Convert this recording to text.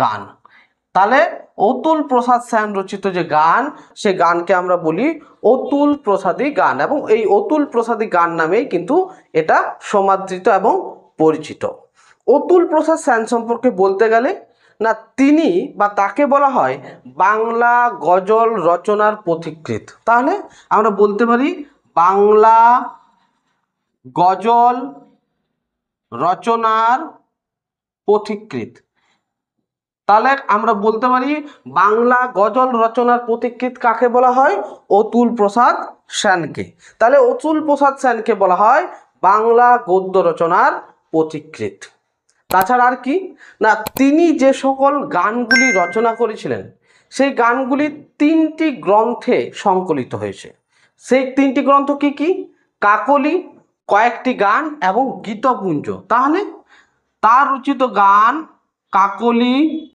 গান। তাহলে অতুল প্রসাদ সেন রচিত যে গান, সে গানকে আমরা বলি অতুল প্রসাদী গান, এবং এই অতুল প্রসাদী গান নামেই কিন্তু এটা সমাদৃত এবং পরিচিত। অতুল প্রসাদ সেন সম্পর্কে বলতে গেলে না, তিনি বা তাকে বলা হয় বাংলা গজল রচনার পথিকৃৎ। তাহলে আমরা বলতে পারি বাংলা গজল রচনার পথিকৃৎ। তাহলে আমরা বলতে পারি বাংলা গজল রচনার পথিকৃৎ কাকে বলা হয়? অতুল প্রসাদ সেনকে। তাহলে অতুল প্রসাদ সেনকে বলা হয় বাংলা গদ্য রচনার পথিকৃৎ। তাছাড়া আর কি না, তিনি যে সকল গানগুলি রচনা করেছিলেন সেই গানগুলি 3টি গ্রন্থে সংকলিত হয়েছে। সেই 3টি গ্রন্থ কি কি? কাকলি, কয়েকটি গান এবং গীতপুঞ্জ। তাহলে তার রচিত গান কাকলি,